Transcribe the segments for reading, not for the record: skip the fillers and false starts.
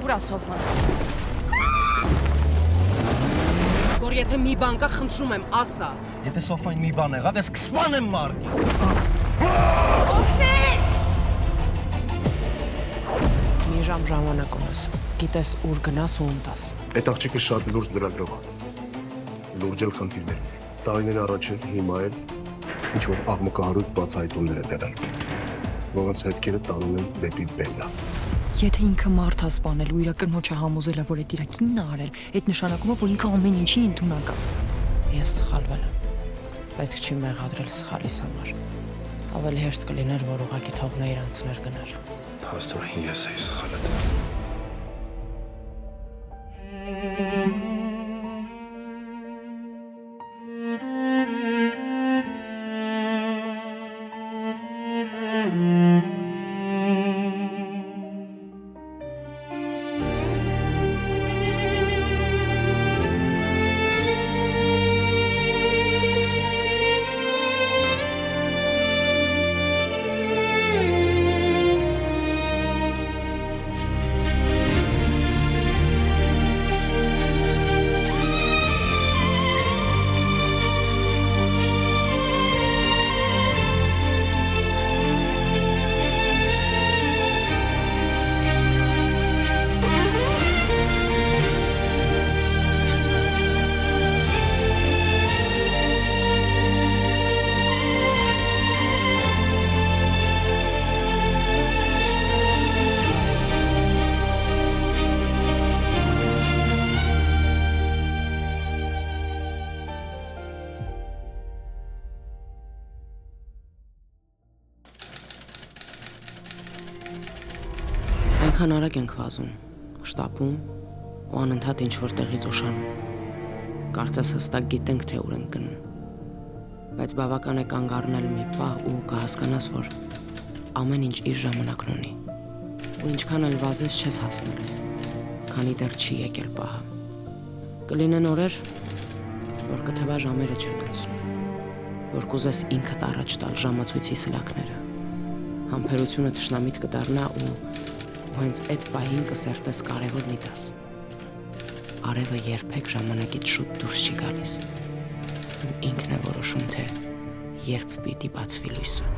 Ուրա Սոֆան։ Որ եթե մի բան կա, խնդրում եմ, ասա։ Եթե Սոֆան մի բան եղավ, ես կսպանեմ Մարկին։ Օգնի! Մի ժամ ժամանակ ունես, գիտես ուր գնաս ու ում տաս։ Այդ աղջիկը շատ լուրջ լրագրող է։ Լուրջ էլ խնդիրներ ունի։ Տարիներ առաջ էլ, հիմա էլ ինչ-որ աղմկահարույց բացահայտումներ է դրել, որոնց հետքերը տանում են դեպի Բելլա։ Եթե ինքը մարդ է սպանել ու իր կնոջը համոզել է, որ այդ իր կինն է արել, այդ նշանակում է, որ ինքը ամեն ինչի ընդունակ է։ Ես սխալվել եմ։ Պետք չի մեղադրել սխալիս համար։ Ավելի հեշտ կլիներ, որ ուղղակի թողներ անցներ գներ։ Փաստորեն ես էի սխալը դնում։ Այնքան արագ ենք վազում, շտապում ու անընդհատ ինչ-որ տեղից ուշանում։ Կարծես հստակ գիտենք, թե ուր ենք գնում։ Բայց բավական է կանգ առնել մի պահ ու կհասկանաս, որ ամեն ինչ իր ժամանակն ունի։ Ու ինչքան էլ վազես չես հասնել, քանի դեռ չի եկել պահը։ Կլինեն օրեր, որ կթվա ժամերը չեն անցնում, որ կուզես ինքդ առաջ տալ ժամացույցի սլաքները։ Համբերությունը թշնամիտ կդառնա ու հենց այդ պահին կսերտես կարևոր մի դաս։ Արևը երբեք ժամանակից շուտ դուրս չի գալիս։ Ինքն է որոշում, թե երբ պիտի բացվի լույսը։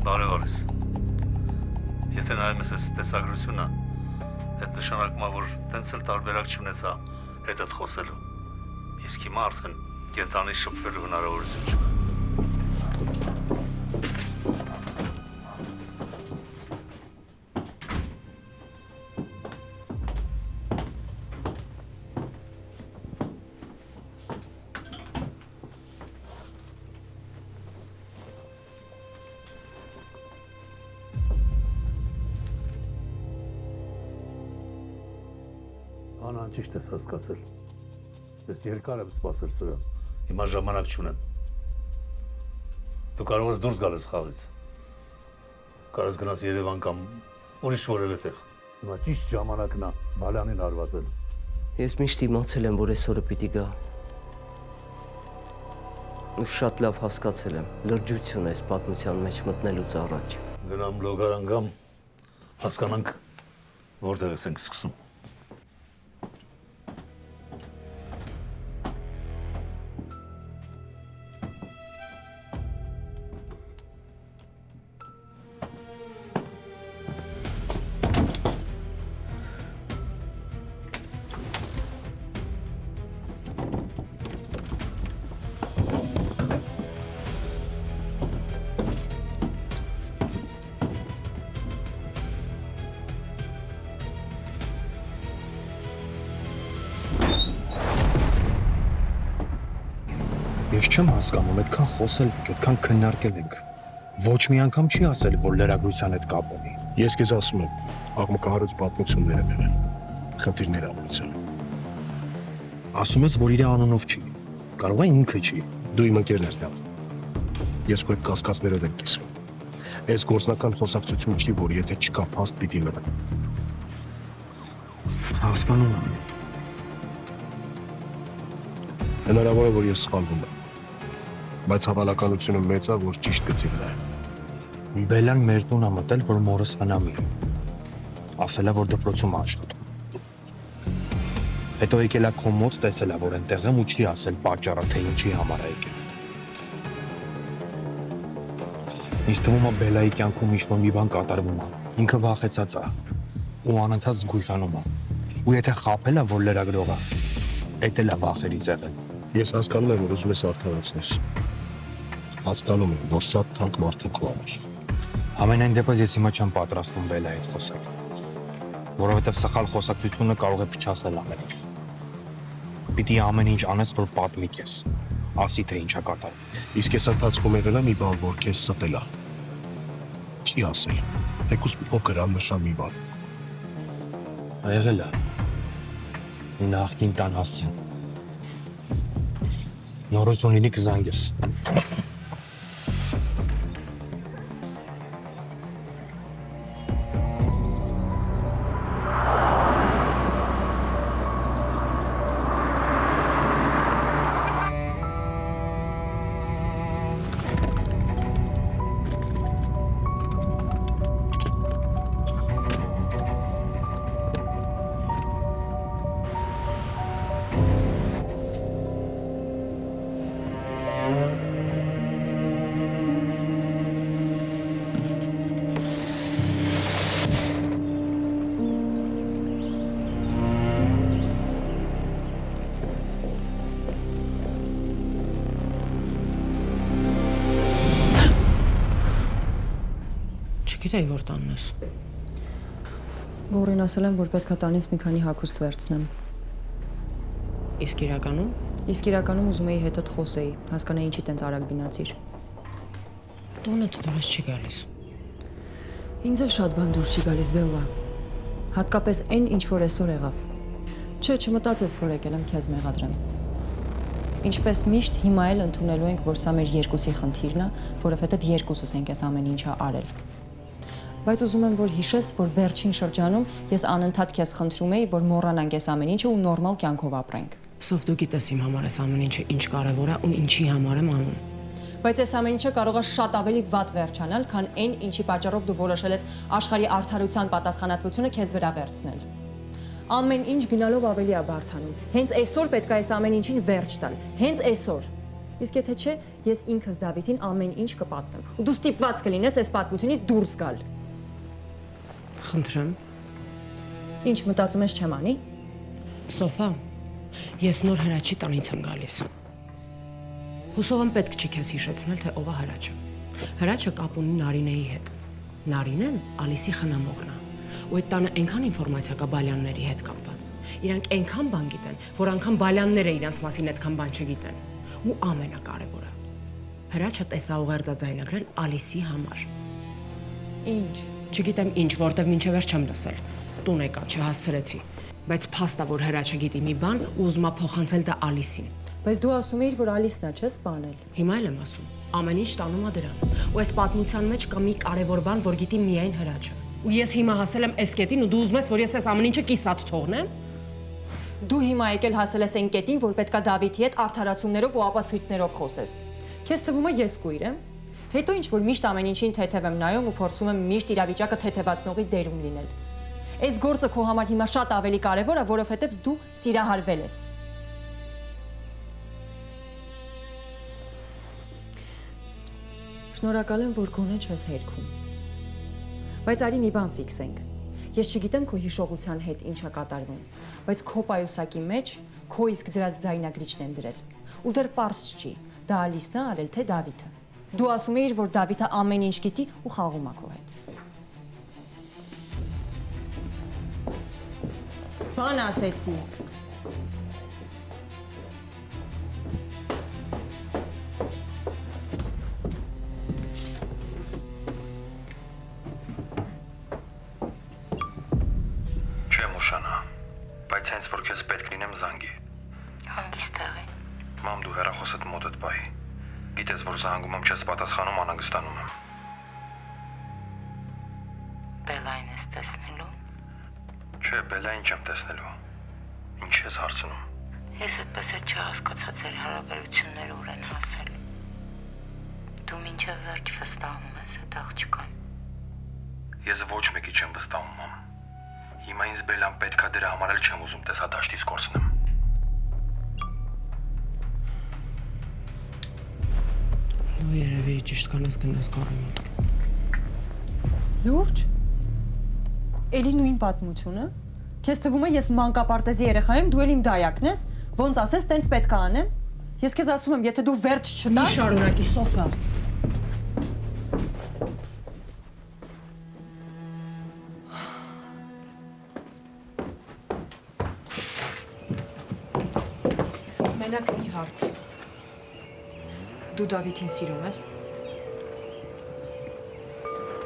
Բարև Ալիս, եթե նայում ես այս տեսագրությունը, այդ նշանակում է, որ տենց էլ տարբերակ չունեցա հետդ խոսելու, իսկ հիմա արդեն կենտանի շփվելու հնարավորություն չկա։ Անան ճիշտ ես հասկացել։ Ես երկար եմ սպասել սրան։ Հիմա ժամանակ չունեմ։ Դու կարող ես դուրս գալ ես խաղից։ Կարող ես գնաս Երևան կամ ուրիշ որևէ տեղ։ Հիմա ճիշտ ժամանակն է Բալյանին հարվածել։ Ես միշտ իմացել եմ, որ այսօրը պիտի գա։ Ու շատ լավ հասկացել եմ լրջություն է այս պատմության մեջ մտնելուց առաջ։ Գնամ լոգարան գամ, հասկանանք որտեղ ես ենք սկսում։ Ես չեմ հասկանում, այդքան խոսել ենք, այդքան քննարկել ենք։ Ոչ մի անգամ չի ասել, որ լրագրության հետ կապ ունի։ Ես քեզ ասում եմ, աղմկահարույց պատմություններ են եղել։ Խնդիրներ ապրեցել։ Ասում ես, որ իր անունով չի։ Կարող է ինքը չի։ Դու իմ ընկերն ես դա։ Ես քո հետ կասկածներով եմ կիսվում։ Այս գործնական խոսակցություն չի, որ եթե չկա փաստ պիտի լռեմ։ Հասկանում եմ։ Հնարավոր է, որ ես սխալվում եմ։ Բայց հավանականությունը մեծ է, որ ճիշտ գծի վրա է։ Բելան մեր տուն է մտել, որ մորս հնամի։ Ասել է, որ դպրոցում է աշխատում։ Հետո եկել է քո մոտ, տեսել է, որ այնտեղ եմ ու չի ասել պատճառը, թե ինչի համար է եկել։ Ինձ թվում է Բելայի կյանքում ինչ-որ մի բան կատարվում է։ Ինքը վախեցած է ու անընդհատ զգուշանում է։ Ու եթե խաբել է, որ լրագրող է, էդ էլ է վախերից եղել։ Ես հասկանում եմ, որ ուզում ես արդարացնես։ Հասկանում եմ, որ շատ թանկ մարդ է քո համար։ Ամենայն դեպս ես հիմա չեմ պատրաստվում Բելայի հետ խոսել, որովհետև սխալ խոսակցությունը կարող է փչացնել ամեն ինչ։ Պիտի ամեն ինչ անես, որ պատմիկ ես, ասի թե ինչ է կատարվում։ Իսկ ես ընթացքում եղել է մի բան, որ քեզ ստել է։ Չի ասել, թեկուզ փոքր աննշան մի բան։ Եղել է։ Նախքին տան հասցեն։ Նորություն լինի կզանգես։ Չգիտեի, որ տանն ես։ Գորին ասել եմ, որ պետք է տանից մի քանի հագուստ վերցնեմ։ Իսկ իրականում։ Իսկ իրականում ուզում էի հետդ խոսեի, հասկանայի ինչի տենց արագ գնացիր։ Տոնը դուրս չի գալիս։ Ինձ էլ շատ բան դուր չի գալիս, Բելլա։ Հատկապես այն, ինչ որ այսօր եղավ։ Չէ, չմտածես, որ եկել եմ քեզ մեղադրեմ։ Ինչպես միշտ հիմա էլ ընդունելու ենք, որ սա մեր երկուսի խնդիրն է, որովհետև երկուսս ենք այս ամեն ինչը արել։ Բայց ուզում եմ, որ հիշես, որ վերջին շրջանում ես անընդհատ քեզ խնդրում էի, որ մոռանանք այս ամեն ինչը ու նորմալ կյանքով ապրենք։ Սով դու գիտես իմ համար այս ամեն ինչը ինչ կարևոր է ու ինչի համար եմ անում։ Բայց այս ամեն ինչը կարող է շատ ավելի վատ վերջանալ, քան այն, ինչի պատճառով դու որոշել ես աշխարհի արդարության պատասխանատվությունը քեզ վրա վերցնել։ Ամեն ինչ գնալով ավելի է բարդանում։ Հենց այսօր պետք է այս ամեն ինչին վերջ տալ։ Հենց այսօր։ Իսկ եթե չէ, ես ինքս Դավիթին ամեն ինչ կպատմեմ։ Ու դու ստիպված կլինես այս պատմությունից դուրս գալ։ Խնդրեմ։ Ինչ մտածում ես չեմ անի։ Սոֆա, ես նոր Հրաչի տանից եմ գալիս։ Հուսով եմ պետք չի քեզ հիշեցնել, թե ով է Հրաչը։ Հրաչը կապ ունի Նարինեի հետ։ Նարինեն Ալիսի խնամողն է։ Ու այդ տանը այնքան ինֆորմացիա կա Բալյանների հետ կապված։ Իրանք այնքան բան գիտեն, որ անգամ Բալյանները իրանց մասին այդքան բան չգիտեն։ Ու ամենակարևորը, Հրաչը տեսա ուղերձ ձայնագրել Ալիսի համար։ Ինչ։ Չգիտեմ ինչ, որտեվ մինչև վերջ չեմ լսել։ Տուն եկա, չհասցրեցի։ Բայց փաստա որ հրաչը գիտի մի բան ու ուզում է փոխանցել դա Ալիսին։ Բայց դու ասում էիր, որ Ալիսն է, չես սպանել։ Հիմա էլ եմ ասում, ամեն ինչ տանում է դրան։ Ու այս պատմության մեջ կա մի կարևոր բան, որ գիտի միայն հրաչը։ Ու ես հիմա հասել եմ այս կետին ու դու ուզում ես, որ ես այս ամեն ինչը կիսատ թողնեմ։ Դու հիմա եկել հասել ես այն կետին, որ պետքա Դավիթի հետ արդարացումներով ու ապացույցներով խոսես։ Քեզ թվում է ես կույր եմ։ Հետո ինչ որ միշտ ամեն ինչին թեթև եմ նայում ու փորձում եմ միշտ իրավիճակը թեթևացնողի դերում լինել։ Այս գործը քո համար հիմա շատ ավելի կարևոր է, որովհետև դու սիրահարվել ես։ Շնորհակալ եմ, որ գոնե չես հերքում։ Բայց արի մի բան ֆիքսենք։ Ես չգիտեմ քո հիշողության հետ ինչ է կատարվում, բայց քո պայուսակի մեջ քո իսկ դրած ձայնագրիչն են դրել։ Ու դեռ պարզ չի, դա Ալիսն է արել թե Դավիթը։ Դու ասում էիր, որ Դավիթը ամեն ինչ գիտի ու խաղում է քո հետ։ Բան ասեցի։ Չեմ ուշանա, բայց հենց որ քեզ պետք լինեմ զանգի։ Հանգիստ եղի։ Մամ դու հեռախոսդ մոտդ բայ։ Գիտես, որ զանգում եմ չես պատասխանում, անհանգստանում եմ։ Բելային ես տեսնելու։ Չէ, Բելային չեմ տեսնելու։ Ինչ ես հարցնում։ Ես այդպես էլ չհասկացա ձեր հարաբերությունները ուր են հասել։ Դու մինչև վերջ վստահում ես այդ աղջկան։ Ես ոչ մեկի չեմ վստահում, մամ։ Հիմա ինձ Բելան պետքա դրա համար էլ չեմ ուզում տեսա դաշտից կորցնեմ։ Դու երևի ճիշտ կանես գնաս գարի մոտ։ Լուրջ։ Էլի նույն պատմությունը։ Քեզ թվում է ես մանկապարտեզի երեխա եմ, դու էլ իմ դայակն ես, ոնց ասես, տենց պետք է անեմ։ Ես քեզ ասում եմ, եթե դու վերջ չտաս։ Մի շարունակի, Սոֆա։ Մենակ մի հարց։ Դու Դավիթին սիրում ես։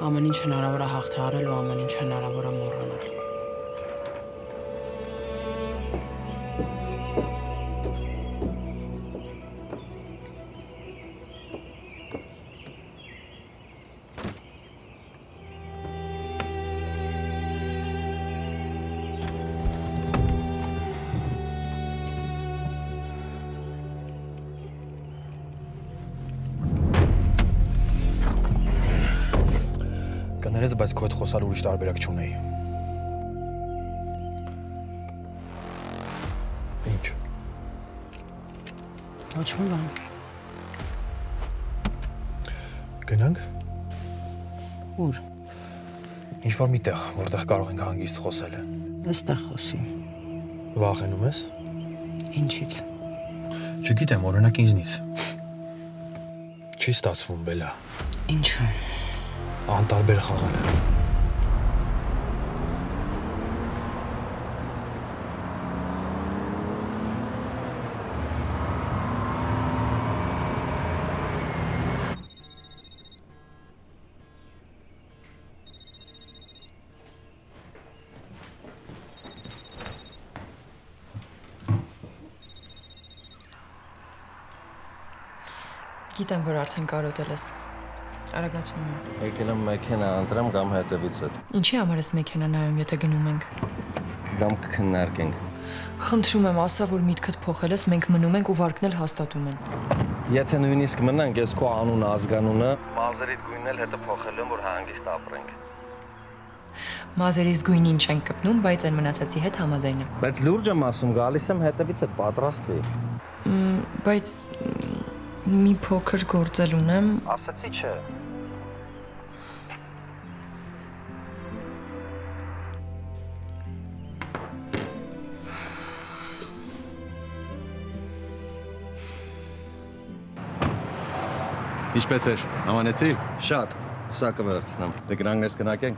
Ամեն ինչ հնարավոր է հաղթահարել ու ամեն ինչ հնարավոր է մոռանալ։ Կներես, բայց քո հետ խոսալ ուրիշ տարբերակ չունեի։ Ինչ։ Ոչ մի բան։ Գնանք։ Ուր։ Ինչ որ մի տեղ, որտեղ կարող ենք հանգիստ խոսել։ Այստեղ խոսի։ Վախենում ես։ Ինչից։ Չգիտեմ, օրինակ ինձնից։ Չի ստացվում, Բելա։ Ինչու։ Անտարբեր խաղալը։ Գիտեմ, որ արդեն կարոտել ես։ Արագացնում եմ։ Եկել եմ մեքենա ընտրեմ կամ հետևից հետ։ Ինչի համար ես մեքենա նայում, եթե գնում ենք։ Կամ կքննարկենք։ Խնդրում եմ, ասա, որ միտքդ փոխել ես, մենք մնում ենք ու վարկն էլ հաստատում են։ Եթե նույնիսկ մնանք, ես քո անունը, ազգանունը, մազերիդ գույնն էլ հետը փոխել եմ, որ հանգիստ ապրենք։ Մազերիս գույնին չենք կպնում, բայց այն մնացածի հետ համաձայն եմ։ Բայց լուրջ եմ ասում, գալիս եմ հետևից հետ պատրաստվի։ Բայց մի փոքր գործել ունեմ։ Ասացի չէ։ Ինչպես էր, ամանեցիր։ Շատ, սա կվերցնեմ։ Դե գնանք ներս գնակենք։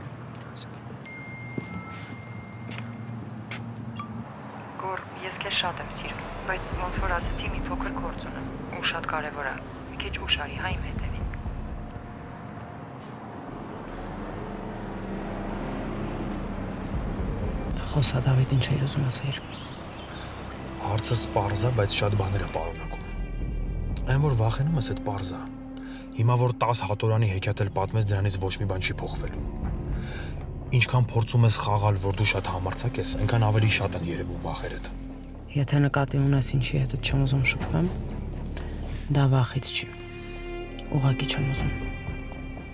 Գոր, ես քեզ շատ եմ սիրում, բայց ոնց որ ասացի, մի փոքր գործ ունեմ, ու շատ կարևոր է։ Մի քիչ ուշ արի, հա իմ հետևից։ Խոսա Դավիթ, ինչ էր ուզում ասել։ Հարցը սպառզ է, բայց շատ բաներ է պարունակում։ Այն որ վախենում ես այդ պարզա։ Հիմա որ 10 հատորանի հեքիաթ էլ պատմես, դրանից ոչ մի բան չի փոխվելու։ Ինչքան փորձում ես խաղալ, որ դու շատ համարձակ ես, այնքան ավելի շատ են երևում վախերդ։ Եթե նկատի ունես ինչի հետ չեմ ուզում շփվեմ, դա վախից չի։ Ուղղակի չեմ ուզում։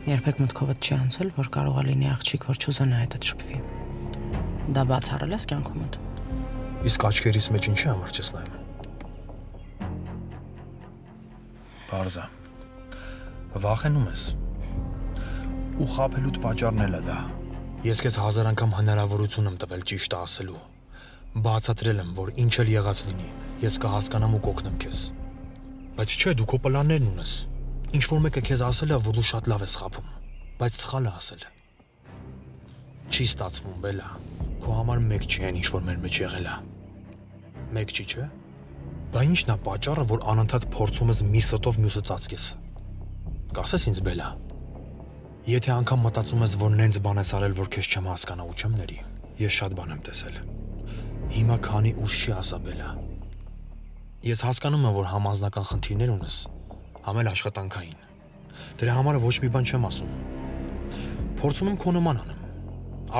Երբեք մտքովդ չի անցել, որ կարող է լինի աղջիկ, որ չուզենա հետդ շփվի։ Դա բացառել ես կյանքումդ։ Իսկ աչքերիս մեջ ինչի համար չես նայում։ Պարզա։ Վախենում ես։ Ու խաբելուդ պատճառն էլ է դա։ Ես քեզ 1000 անգամ հնարավորություն եմ տվել ճիշտը ասելու։ Բացատրել եմ, որ ինչ էլ եղած լինի, ես կհասկանամ ու կօգնեմ քեզ։ Բայց չէ, դու քո պլաններն ունես։ Ինչ որ մեկը քեզ ասել է, որ դու շատ լավ ես խաբում, բայց սխալ է ասել։ Չի ստացվում, բելա։ Քո համար մեկ չի այն, ինչ որ մեր մեջ եղել է։ Մեկ չի, չէ՞։ Բա ի՞նչն է պատճառը, որ անընդհատ փորձում ես մի ստով մյուսը ծածկես։ Կասես ինձ, բելա։ Եթե անգամ մտածում ես, որ նենց բան ես արել, որ քեզ չեմ հասկանա ու չեմ ների, ես շատ բան եմ տեսել։ Հիմա քանի ուշ չի ասա, բելա։ Ես հասկանում եմ, որ համազնական խնդիրներ ունես, համ էլ աշխատանքային։ Դրա համար ոչ մի բան չեմ ասում։ Փորձում եմ քո նման անեմ։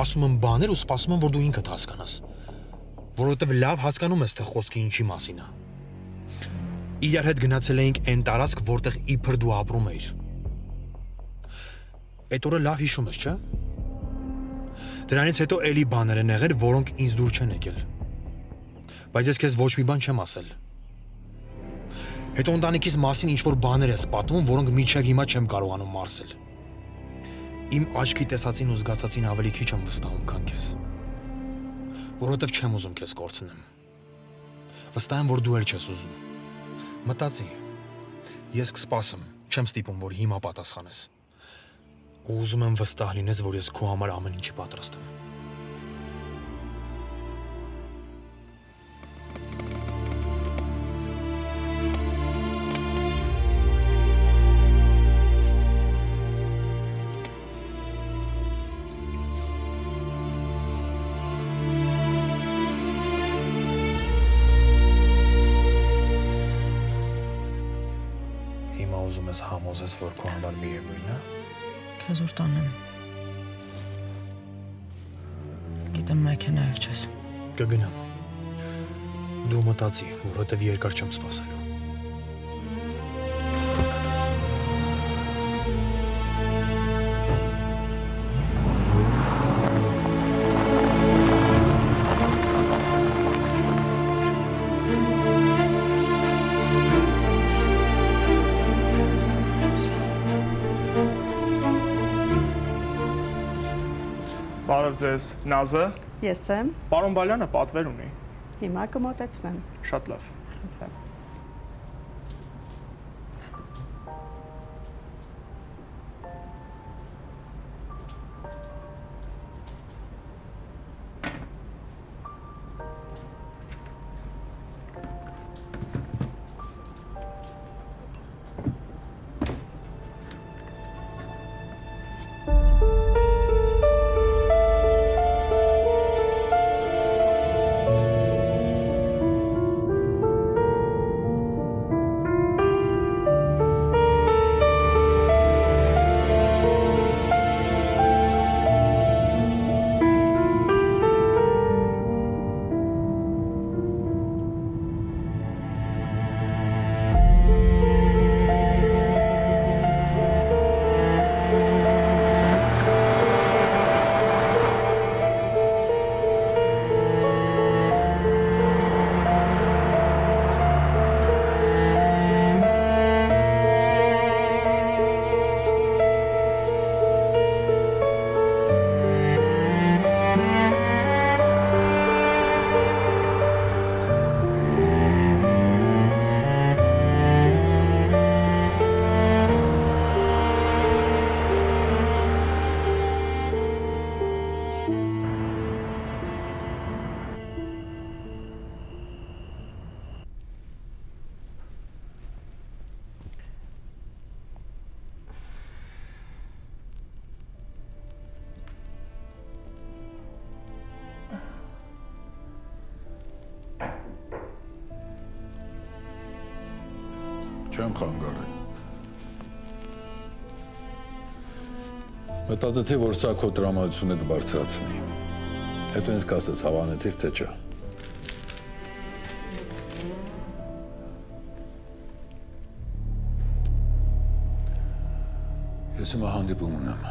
Ասում եմ բաներ ու սպասում եմ, որ դու ինքդ հասկանաս։ Որովհետև լավ հասկանում ես, թե խոսքը ինչի մասին է։ Իրար հետ գնացել էինք այն տարածք, որտեղ իբր դու ապրում էիր։ Այդ օրը լավ հիշում ես, չէ՞։ Դրանից հետո էլի բաներ են եղել, որոնք ինձ դուր չեն եկել։ Բայց ես քեզ ոչ մի բան չեմ ասել։ Հետո ընտանիքիս մասին ինչ-որ բաներ ես պատմում, որոնք մինչև հիմա չեմ կարողանում մարսել։ Իմ աչքի տեսածին ու զգացածին ավելի քիչ եմ վստահում, քան քեզ։ Որովհետև չեմ ուզում քեզ կորցնեմ։ Վստահ եմ, որ դու էլ չես ուզում։ Մտածի։ Ես կսպասեմ, չեմ ստիպում, որ հիմա պատասխանես։ Ու ուզում եմ վստահ լինես, որ ես քո համար ամեն ինչի պատրաստ եմ։ Ուզում ես համոզես, որ քո համար միևնույն է։ Քեզ ուր տանեմ։ Գիտեմ մեքենայով չես։ Կգնամ։ Դու մտածի, որովհետև երկար չեմ սպասելու։ Բարև ձեզ, Նազը։ Ես եմ։ Պարոն Բալյանը պատվեր ունի։ Հիմա կմոտեցնեմ։ Շատ լավ։ Խնդրեմ։ Չեմ խանգարի։ Մտածեցի, որ սա քո տրամադրությունը կբարձրացնի։ Հետո ինձ կասես հավանեցիր, թե չէ։ Ես հիմա հանդիպում ունեմ,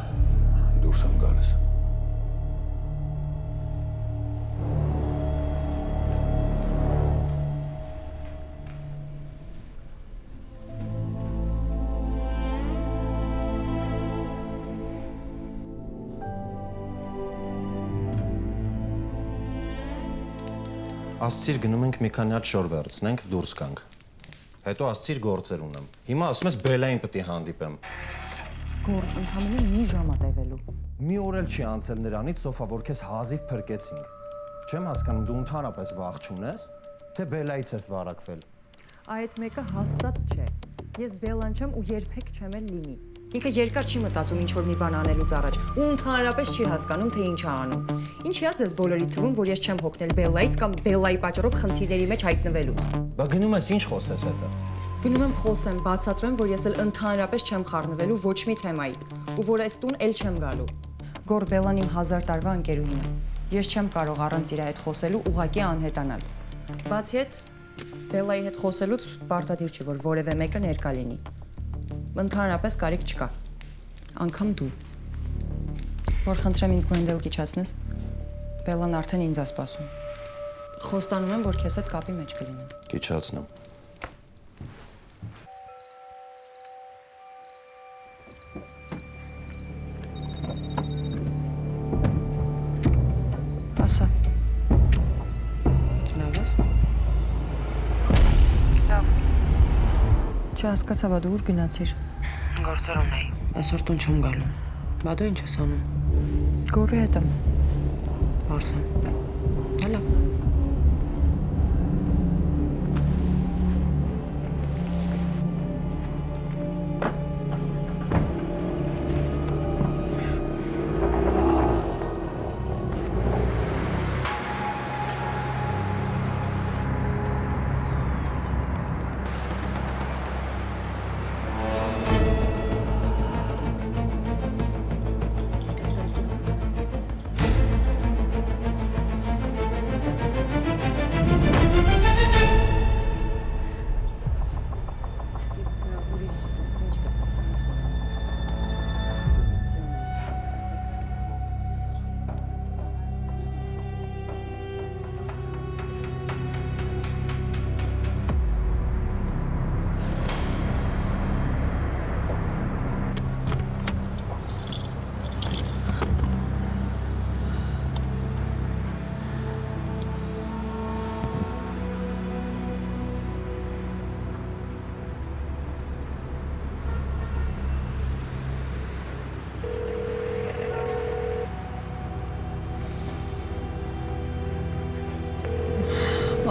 դուրս եմ գալիս։ Ասցիր գնում ենք մի քանի հատ շոր վերցնենք, դուրս գանք։ Հետո ասցիր գործեր ունեմ։ Հիմա ասում ես Բելային պետք է հանդիպեմ։ Գործ ընդհանրապես մի ժամ է տևելու։ Մի օր էլ չի անցել նրանից, Սոֆա, որ քեզ հազիվ փրկեցինք։ Չեմ հասկանում, դու ընդհանրապես վախ չունես, թե Բելայից ես վարակվել։ Այդ մեկը հաստատ չէ։ Ես Բելան չեմ ու երբեք չեմ էլ լինի։ Ինքը երկար չի մտածում ինչ որ մի բան անելուց առաջ ու ընդհանրապես չի հասկանում թե ինչ է անում։ Ինչի՞ է ձեզ բոլորի թվում, որ ես չեմ հոգնել Բելայից կամ Բելայի պատճառով խնդիրների մեջ հայտնվելուց։ Բա գնում ես ինչ խոսես հետո։ Գնում եմ խոսեմ, բացատրեմ, որ ես էլ ընդհանրապես չեմ խառնվելու ոչ մի թեմայի ու որ այս տուն էլ չեմ գալու։ Գոր Բելան իմ 1000 տարվա ընկերուհին է։ Ես չեմ կարող առանց իր հետ խոսելու ուղղակի անհետանալ։ Բացի այդ, Բելայի հետ խոսելուց պարտադիր չի, որ որևէ մեկը ներկա լինի։ Ընդհանրապես կարիք չկա։ Անկամ դու։ Որ խնդրեմ ինձ Գուենդել կիչացնես։ Բելան արդեն ինձ է սպասում։ Խոստանում եմ, որ քեզ հետ կապի մեջ կլինեմ։ Կիչացնեմ։ Ասա։ Լավ ես։ Լավ։ Չհասկացա, բա դու ուր գնացիր։ Գործեր ունեի։ Այսօր տուն չեմ գալու։ Բա դու ինչ ես անում։ Գորի հետ եմ։ Բարսա։ Լավ։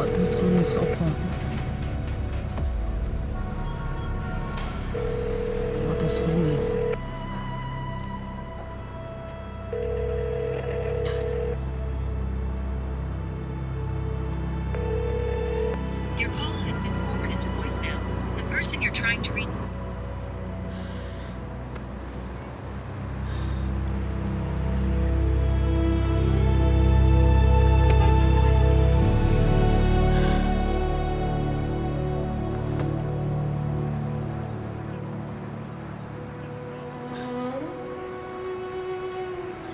Պատասխանը Սոֆա։ Պատասխանը։ Your call has been forwarded to voicemail. The person you're trying to reach.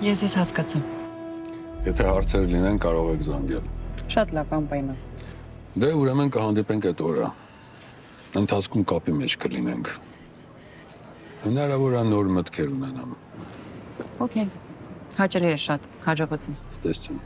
Ես ես հասկացա։ Եթե հարցեր լինեն, կարող եք զանգել։ Շատ լավ, անպայման։ Դե ուրեմն կհանդիպենք այդ օրը։ Ընթացքում կապի մեջ կլինենք։ Հնարավոր է նոր մտքեր ունենամ։ Okay։ Հաճելի է շատ, հաջողություն։ Ստեսություն։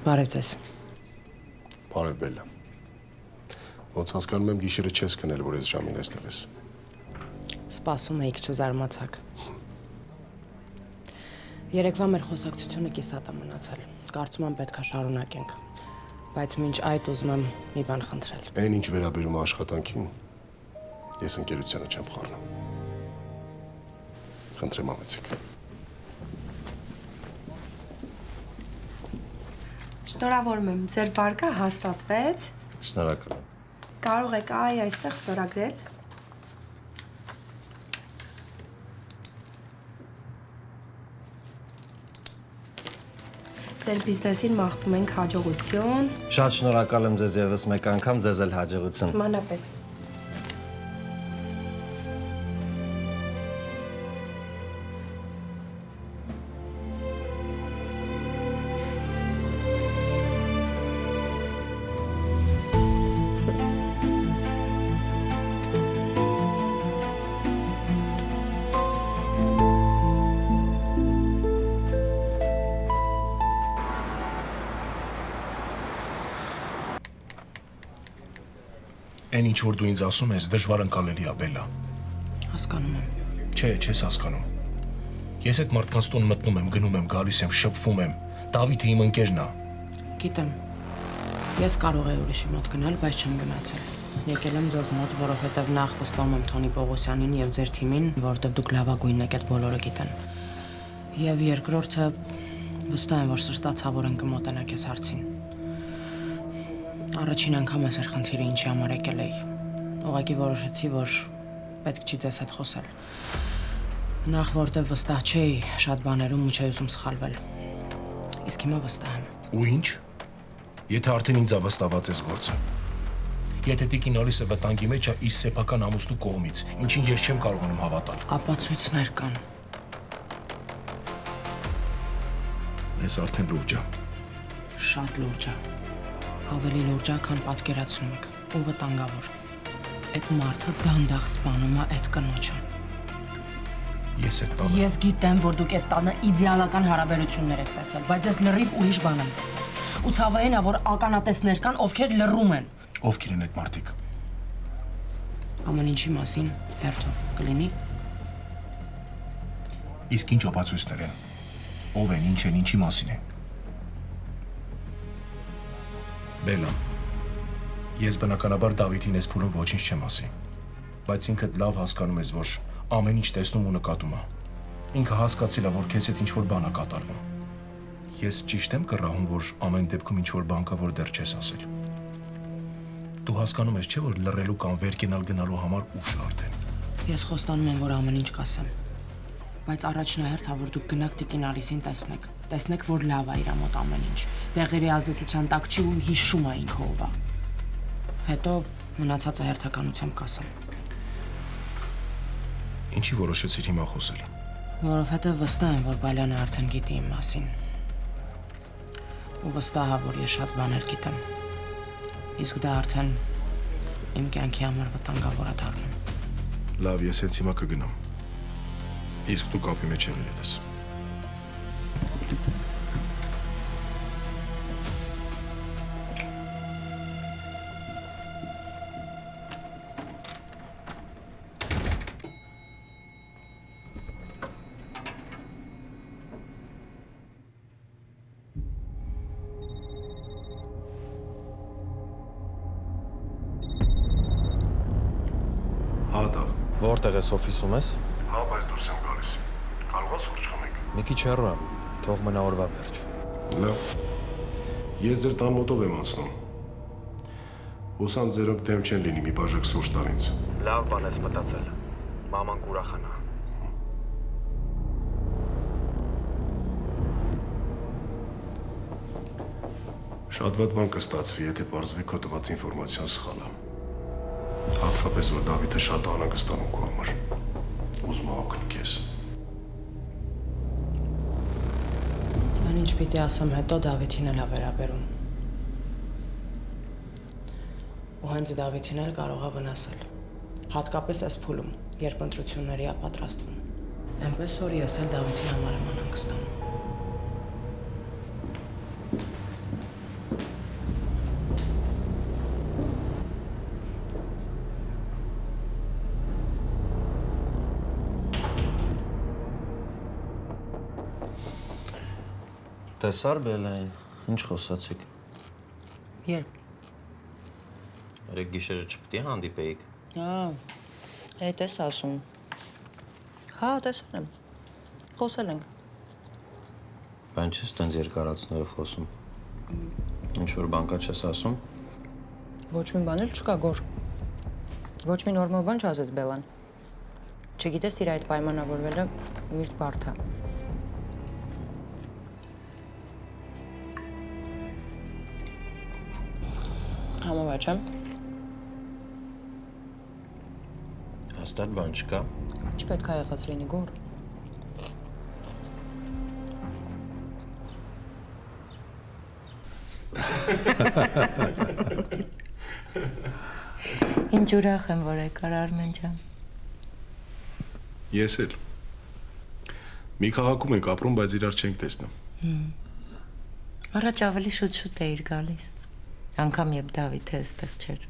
Բարև ձեզ։ Բարև Բելլա։ Ոնց հասկանում եմ գիշերը չես քնել, որ այս ժամին այստեղ ես։ Սպասում էիք չզարմացաք։ Երեկվա մեր խոսակցությունը կիսատ է մնացել։ Կարծում եմ պետք է շարունակենք։ Բայց մինչ այդ ուզում եմ մի բան խնդրել։ Այն ինչ վերաբերում է աշխատանքին, ես ընկերությանը չեմ խառնում։ Խնդրեմ ամեցիք։ Շնորհավորում եմ, ձեր վարկը հաստատվեց։ Շնորհակալ եմ։ Կարող եք այստեղ ստորագրել։ Ձեր բիզնեսին մաղթում ենք հաջողություն։ Շատ շնորհակալ եմ ձեզ եւս մեկ անգամ, ձեզ էլ հաջողություն։ Մանապես։ Այն ինչ որ դու ինձ ասում ես, դժվար ընկալելի է, Բելլա։ Հասկանում եմ։ Չէ, չես հասկանում։ Ես այդ մարդկանց տուն մտնում եմ, գնում եմ, գալիս եմ, շփվում եմ։ Դավիթը իմ ընկերն է։ Գիտեմ։ Ես կարող եմ ուրիշի մոտ գնալ, բայց չեմ գնացել։ Եկել եմ ձեզ մոտ, որովհետև նախ վստահում եմ Թոնի Պողոսյանին եւ ձեր թիմին, որովհետև դուք լավագույնն եք, այդ բոլորը գիտեն։ Եվ երկրորդը վստահ եմ, որ սրտացավոր են կմոտենաք այս հարցին։ Առաջին անգամ ես այս խնդիրը ինչի համար եկել էի։ Ուղղակի որոշեցի, որ պետք չի ձեզ հետ խոսել։ Նախ որտեվ վստահ չէի շատ բաներում ու չէի ուզում սխալվել։ Իսկ հիմա վստահ եմ։ Ու ինչ։ Եթե արդեն ինձ ավստահված ես գործը։ Եթե Տիկին Ալիսը վտանգի մեջ է իր սեփական ամուսնու կողմից, ինչին ես չեմ կարողանում հավատալ։ Ապացույցներ կան։ Ես արդեն լուրջ եմ։ Շատ լուրջ է։ Ավելի լուրջ է, քան պատկերացնում եք, ու վտանգավոր։ Այդ մարդը դանդաղ սպանում է այդ կնոջը։ Ես այդ տանը։ Ես գիտեմ, որ դուք այդ տանը իդեալական հարաբերություններ եք տեսել, բայց ես լրիվ ուրիշ բան եմ տեսել։ Ու ցավային է, որ ականատեսներ կան, ովքեր լռում են։ Ովքեր են այդ մարդիկ։ Ամեն ինչի մասին հերթով կլինի։ Իսկ ինչ ապացույցներ են։ Ով են, ինչ են, ինչի մասին են։ Բելլա, ես բնականաբար Դավիթին ես փուլում ոչինչ չեմ ասի, բայց ինքդ լավ հասկանում ես, որ ամեն ինչ տեսնում ու նկատում է։ Ինքը հասկացել է, որ քեզ հետ ինչ-որ բան է կատարվում։ Ես ճիշտ եմ կռահում, որ ամեն դեպքում ինչ-որ բան կա, որ դեռ չես ասել։ Դու հասկանում ես, չէ՞ որ լռելու կամ վերկենալ գնալու համար ուշ է արդեն։ Ես խոստանում եմ, որ ամեն ինչ կասեմ։ Բայց առաջնահերթ որ դուք գնաք Տիկին Ալիսին տեսնեք։ Տեսնեք, որ լավ է իր մոտ ամեն ինչ։ Տեղերի ազդեցության տակ չի ու հիշում է ինքը ով է։ Հետո մնացածը հերթականությամբ կասեմ։ Ինչի որոշեցիր հիմա խոսել։ Որովհետև վստահ եմ, որ Բալյանը արդեն գիտի իմ մասին։ Ու վստահ եմ, որ ես շատ բաներ գիտեմ։ Իսկ դա արդեն իմ կյանքի համար վտանգավոր է դառնում։ Լավ, ես հենց հիմա կգնամ։ Իսկ դու կապի մեջ եղիր հետս։ Որտեղ ես օֆիսում ես։ Հա, բայց դուրս եմ գալիս։ Կարող ես սուրճ խմենք։ Մի քիչ հեռու եմ, թող մնա օրվա վերջ։ Լավ։ Ես ձեր տան մոտով եմ անցնում։ Հուսամ ձերոնք դեմ չեն լինի մի բաժակ սուրճ տալ ինձ։ Լավ բան ես մտածել։ Մաման կուրախանա։ Շատ վատ բան կստացվի, եթե պարզվի քո տված ինֆորմացիան սխալ է։ Հատկապես, որ Դավիթը շատ անհանգստանում քո համար։ Ուզում է օգնել քեզ։ Այն ինչ պիտի ասեմ հետո Դավիթին էլ է վերաբերում։ Ու հենց Դավիթին էլ կարող է վնասել։ Հատկապես այս փուլում, երբ ընտրությունների է պատրաստվում։ Այնպես որ ես էլ Դավիթի համար եմ անհանգստանում։ Տեսար Բելային, ինչ խոսացիք։ Երբ։ Երեք գիշերը չպետք է հանդիպեիք։ Էդ ես ասում։ Հա, տեսել եմ։ Խոսել ենք։ Բան չես տենց երկարացնելով խոսում։ Ինչ-որ բան կա չես ասում։ Ոչ մի բան էլ չկա, Գոր։ Ոչ մի նորմալ բան չասեց Բելան։ Չգիտես իր այդ պայմանավորվելը միշտ բարդ է։ Համովաճ եմ։ Հաստատ բան չկա։ Չպետք է եղած լինի, Գոր։ Ինչ ուրախ եմ, որ եկար Արմեն ջան։ Ես էլ։ Մի քաղաքում ենք ապրում, բայց իրար չենք տեսնում։ Առաջ ավելի շուտ էիր գալիս։ Անգամ երբ Դավիթը այստեղ չէր։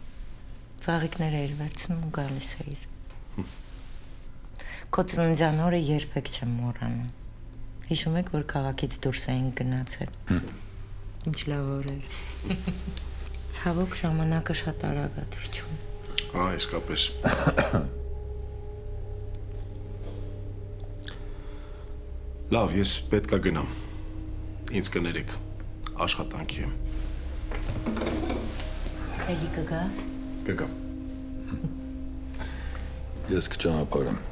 Ծաղիկներ էիր վերցնում ու գալիս էիր։ Քո ծննդյան օրը երբեք չեմ մոռանում։ Հիշում եք, որ քաղաքից դուրս էինք գնացել։ Ինչ լավ օր էր։ Ցավոք ժամանակը շատ արագ է թռչում։ Ահա, իսկապես։ Լավ, ես պետքա գնամ։ Ինձ կներեք։ Աշխատանքի եմ։ Էլի կգաս։ Կգամ։ Ես կճանապարհեմ։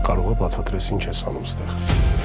Կարող է բացատրես ինչ ես անում ստեղ։